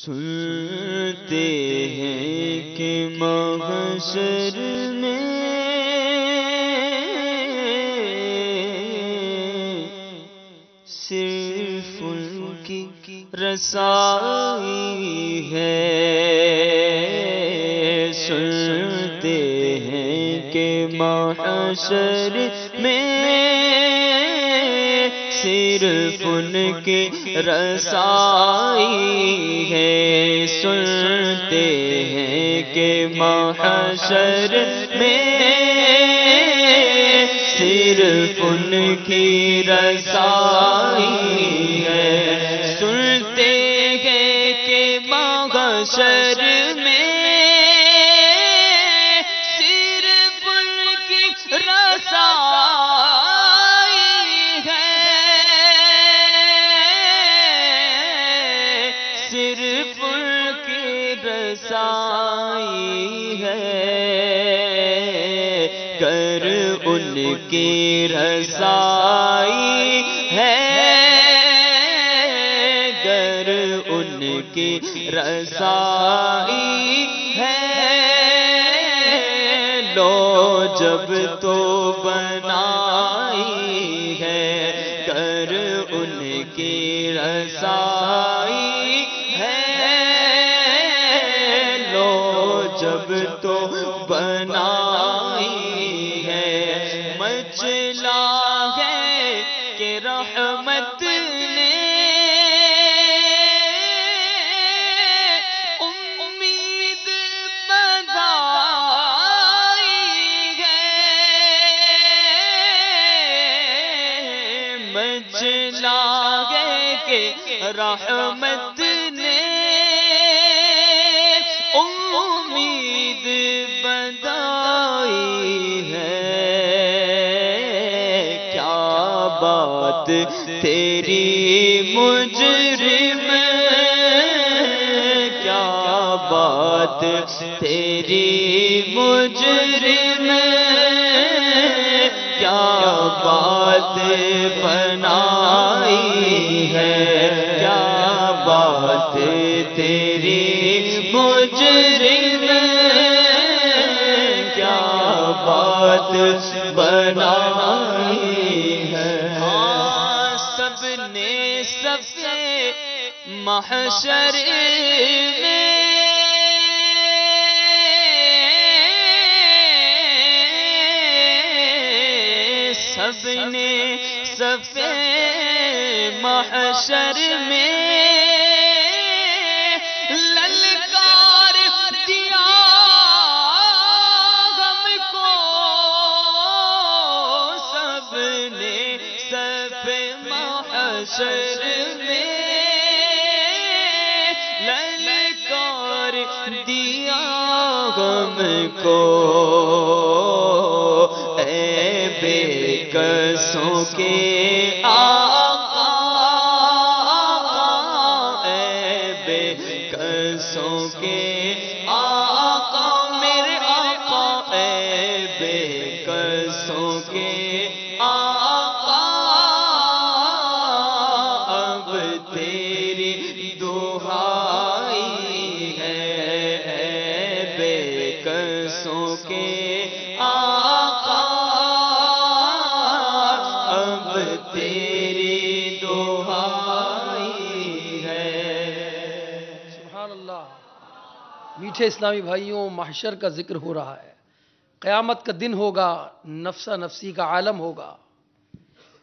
سنتے ہیں کہ محشر میں صرف ان کی رسائی ہے۔ سنتے ہیں کہ محشر میں صرف ان کی رسائی ہے۔ سنتے ہیں کہ محشر میں صرف ان کی رسائی ہے۔ سنتے ہیں کہ محشر میں صرف ان کی رسائی گر ان کی رسائی ہے، گر ان کی رسائی ہے، لو جب تو بنائی ہے، گر ان کی رسائی ہے، لو جب تو بنائی ہے۔ مچلا ہے کہ رحمت نے امید بندائی ہے، مچلا ہے کہ رحمت نے امید بندائی ہے۔ کیا بات تیری مجرم، کیا بات تیری مجرم، کیا بات بنائی ہے، کیا بات تیری مجرم، کیا بات بنائی ہے۔ ہاں سب نے صفِ محشر میں سب نے صفِ محشر میں للکار دیا ہم کو، سب نے صفِ محشر میں للکار دیا ہم کو، اے بے کسوں کے آقا، اے بے کسوں کے آقا، میرے آقا، اے بے کسوں کے آقا، اب تیری دہائی ہے، اے بے کسوں کے آقا، اب تیری دہائی ہے۔ سبحان اللہ۔ میٹھے اسلامی بھائیوں، محشر کا ذکر ہو رہا ہے، قیامت کا دن ہوگا، نفسا نفسی کا عالم ہوگا،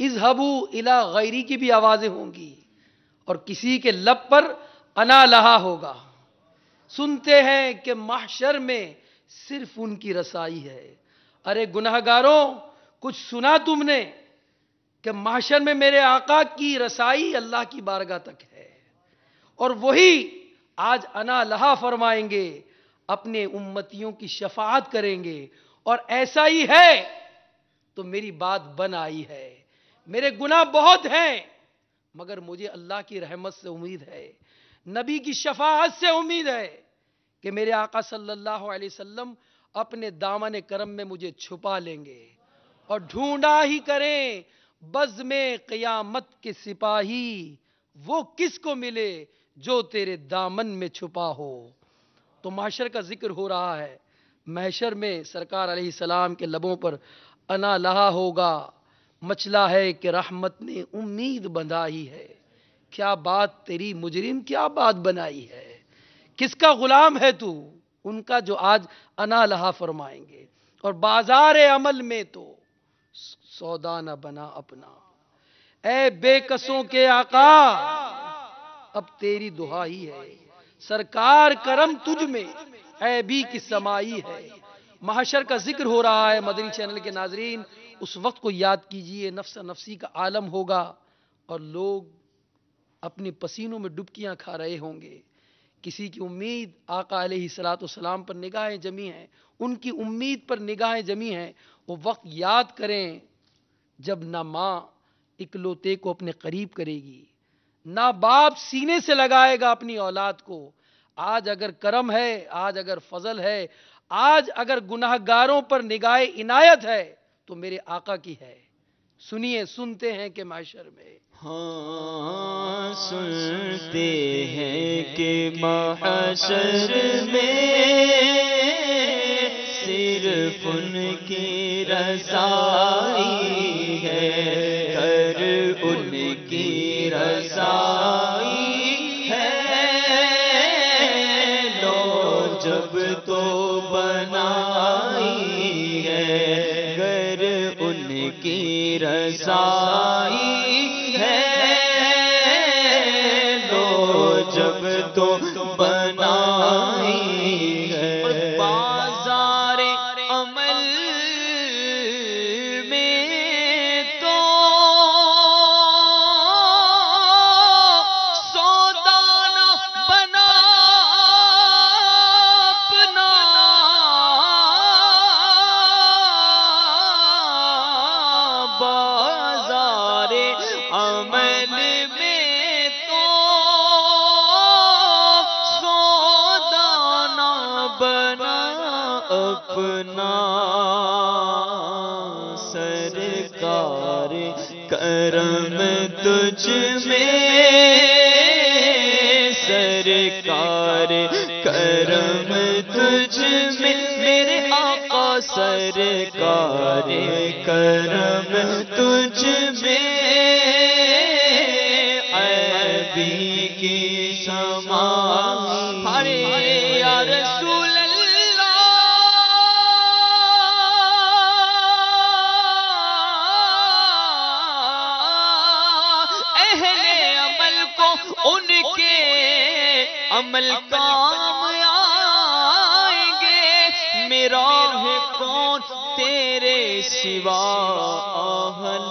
اذهبوا الی غیری کی بھی آوازیں ہوں گی، اور کسی کے لب پر انا لہا ہوگا۔ سنتے ہیں کہ محشر میں صرف ان کی رسائی ہے۔ ارے گناہگاروں، کچھ سنا تم نے کہ محشر میں میرے آقا کی رسائی اللہ کی بارگاہ تک ہے، اور وہی آج انا لہا فرمائیں گے، اپنے امتیوں کی شفاعت کریں گے، اور ایسا ہی ہے تو میری بات بن آئی ہے۔ میرے گناہ بہت ہیں، مگر مجھے اللہ کی رحمت سے امید ہے، نبی کی شفاعت سے امید ہے کہ میرے آقا صلی اللہ علیہ وسلم اپنے دامن کرم میں مجھے چھپا لیں گے، اور ڈھونڈا ہی کریں بزم قیامت کے سپاہی، وہ کس کو ملے جو تیرے دامن میں چھپا ہو. تو محشر کا ذکر ہو رہا ہے. محشر میں سرکار علیہ السلام کے لبوں پر انا لہا ہوگا. مچلا ہے کہ رحمت نے امید بندھائی ہے. کیا بات تیری مجرم کیا بات بنائی ہے. کس کا غلام ہے تو؟ ان کا جو آج انا لہا فرمائیں گے. اور بازار عمل میں تو سودا نہ بنا اپنا. اے بے کسوں کے آقا اب تیری دہائی ہے. سرکار کرم تجھ میں عیبی کی سمائی ہے. محشر کا ذکر ہو رہا ہے. مدنی چینل کے ناظرین اس وقت کو یاد کیجئے. نفس نفسی کا عالم ہوگا اور لوگ اپنے پسینوں میں ڈبکیاں کھا رہے ہوں گے. کسی کی امید آقا علیہ الصلوۃ والسلام پر نگاہیں جمی ہیں. ان کی امید پر نگاہیں جمی ہیں. وہ وقت یاد کریں جب نہ ماں اکلوتے کو اپنے قریب کرے گی، نہ باپ سینے سے لگائے گا اپنی اولاد کو. آج اگر کرم ہے، آج اگر فضل ہے، آج اگر گناہگاروں پر نگاہ عنایت ہے تو میرے آقا کی ہے. سنیے، سنتے ہیں کہ محشر میں ہاں سنتے ہیں کہ محشر میں صرف ان کی رسائی ہے. کر ان کی رسائی ہے. لو جب تو بنائی ہے. گر ان کی رسائی ہے. لو جب تو بنائی ہے. بازار عمل میں تو سودا نہ بنا اپنا. بازار عمل میں تو سودا نہ بنا اپنا. سرکار کرم تجھ میں. سرکار کرم تجھ میں میرے آقا. سرکار کرم تجھ میں عیبی کی سما. ہرے یا رسول اللہ اہل عمل کو ان کے عمل کام آئیں گے. میرا ہے کون تیرے سوا اہل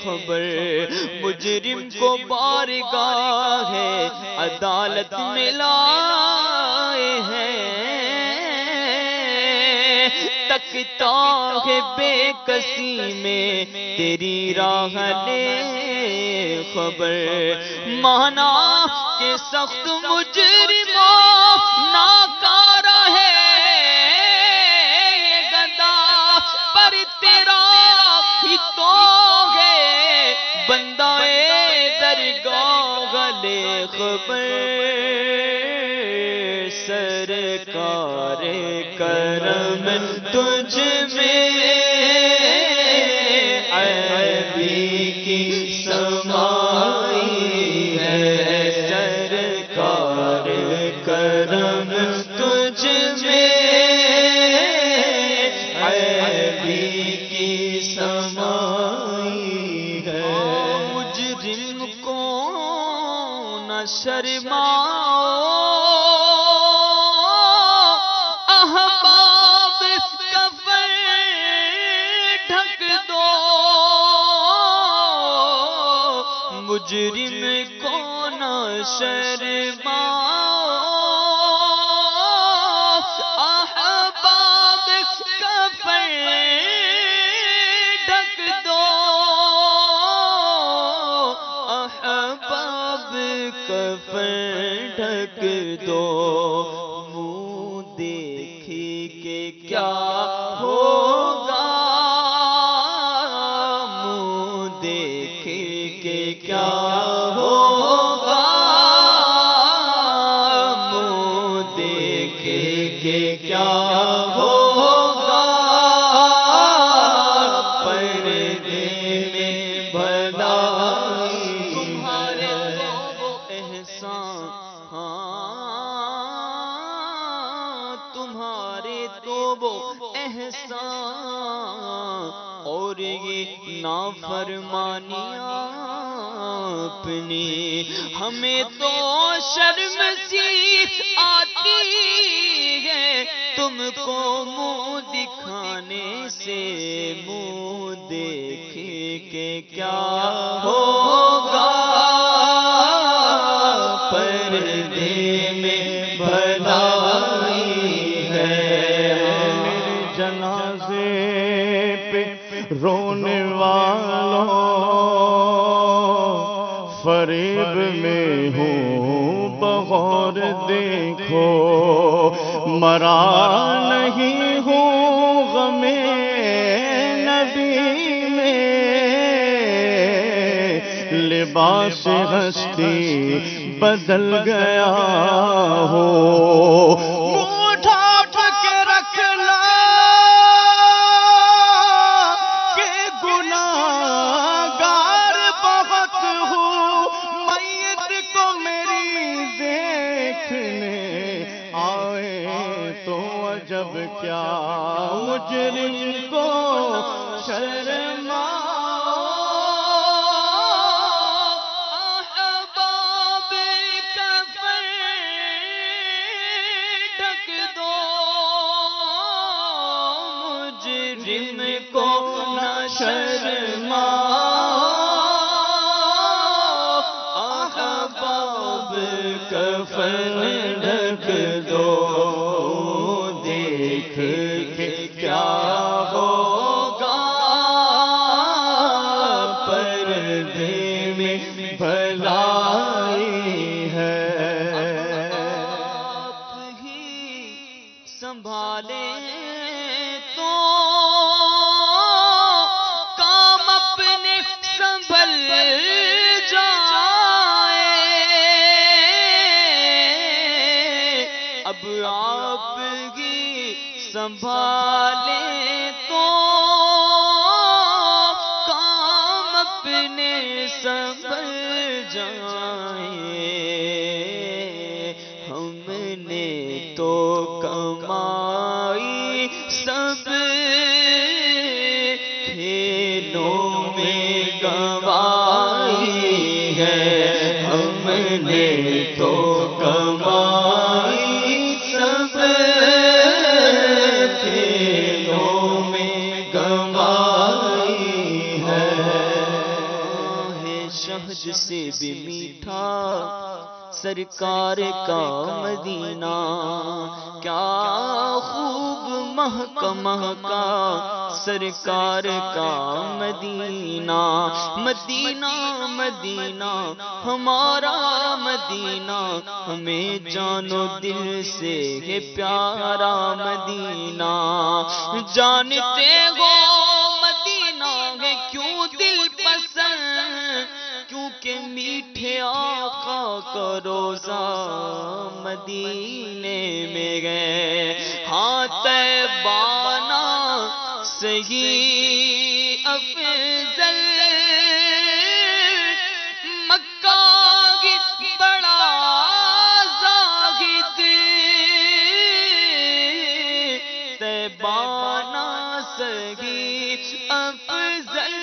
خبر. مجرم کو بارگاہ ہے عدالت میں لائے ہیں. تکتا ہے بے کسی میں تیری راہ لے خبر. مانا کہ سخت مجرموں ناکارہ ہے یہ گدا. پر تیرا ہی تو ہے بندہ درگاہ لے خبر. سرکار کرم تجھ میں عیبی کی سمائی ہے. سرکار کرم تجھ میں عیبی کی سمائی ہے. مجرم کو نہ شرماؤ. احباب کفن ڈھک دو. مجرم کو نہ شرماؤ. احباب کفن ڈھک دو. احباب کفن ڈھک دو. منہ دیکھی کہ کیا ہوگا. منہ دیکھی کہ کیا ہوگا. کہ کیا ہوگا پردے میں بھلائی تمہارے تو احسان تمہارے تو وہ احسان اور یہ نافرمانیاں اپنی ہمیں تو شرم سی آتی ہے تم کو منہ دکھانے سے منہ دیکھ کے کیا ہوگا پردے میں بھلائی ہے میرے جنازے پہ رونے والوں فریب میں ہوں بغور دیکھو مرا نہیں ہوں غم نبی میں لباس ہستی بدل گیا ہو جب کیا مجرم کو شرم احباب کفن ڈھک دو مجرم کو نہ شرما احباب کفن ڈھک دو کیا ہوگا پردے میں بھلائی ہے آپ ہی سنبھالے تو کام اپنے سنبھل جائے اب آپ سنبھالے تو کام اپنے سنبھل جائیں ہم نے تو کمائی سب کھیلوں میں گنوائی ہے ہم نے تو کمائی سب شہد سے بھی میٹھا سرکار کا مدینہ کیا خوب مہکا سرکار کا مدینہ مدینہ مدینہ ہمارا مدینہ ہمیں جانو دل سے ہے پیارا مدینہ جانتے ہو مدینہ ہے کیوں دل پسند کیونکہ میٹھے آقا کا روزہ مدینے میں گئے ہاں طیبانہ صحیح افضل مکہ کی بڑا زاہد طیبانہ صحیح افضل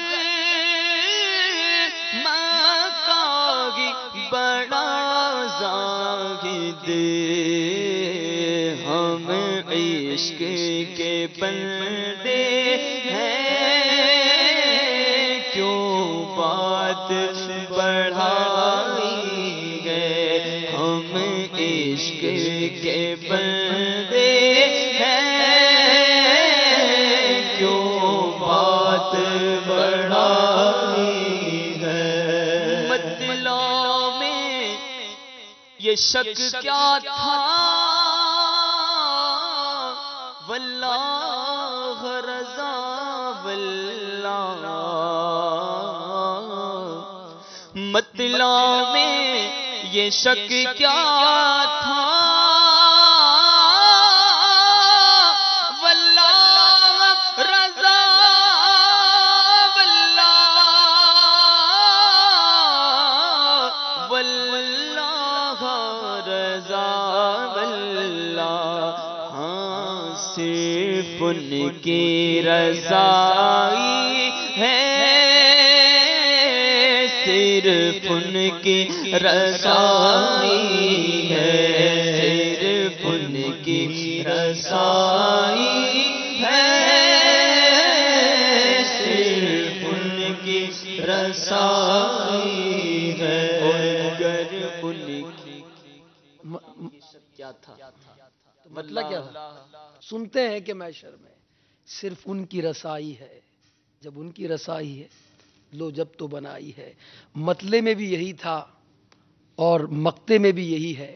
بڑا زاہد ہم عشق کے بندے ہیں کیوں بات بڑھائی گئے ہم عشق کے بندے ہیں کیوں بات بڑھائی یہ شک کیا تھا واللہ رضا واللہ مطلع میں یہ شک کیا تھا رضا واللہ، ہاں صرف ان کی رضائی ہے، صرف ان کی رضائی ہے، صرف ان کی رضائی ہے، صرف ان کی رضائی ہے۔ اگر ان کی کیا تھا مطلب کیا تھا؟ سنتے ہیں کہ محشر میں صرف ان کی رسائی ہے، جب ان کی رسائی ہے لو جب تو بنائی ہے۔ مطلع میں بھی یہی تھا اور مقطع میں بھی یہی ہے،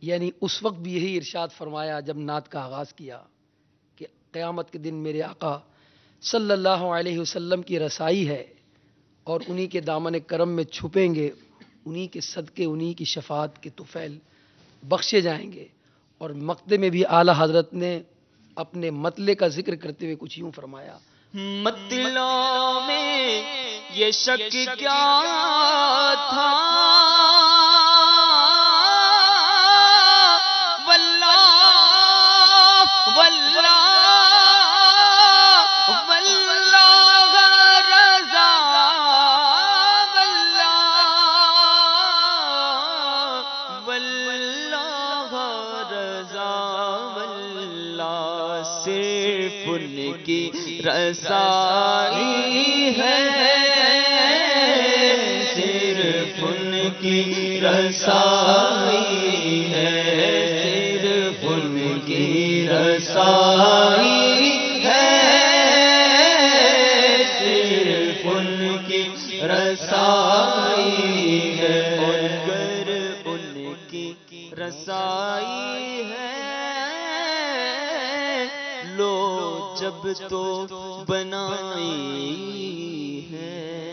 یعنی اس وقت بھی یہی ارشاد فرمایا جب نعت کا آغاز کیا کہ قیامت کے دن میرے آقا صلی اللہ علیہ وسلم کی رسائی ہے اور انہی کے دامن کرم میں چھپیں گے، انہی کے صدقے، انہی کی شفاعت کے طفیل بخشے جائیں گے۔ اور مقطع میں بھی اعلیٰ حضرت نے اپنے مطلع کا ذکر کرتے ہوئے کچھ یوں فرمایا، مطلع میں یہ شک کیا تھا، واللہ واللہ واللہ رضا واللہ واللہ رضا واللہ، صرف ان کی رسائی ہے، صرف ان کی رسائی ہے، صرف ان کی رسائی ہے، صرف ان کی رسائی ہے۔ اگر ان کی رسائی ہے لو جب تو بنائی ہے،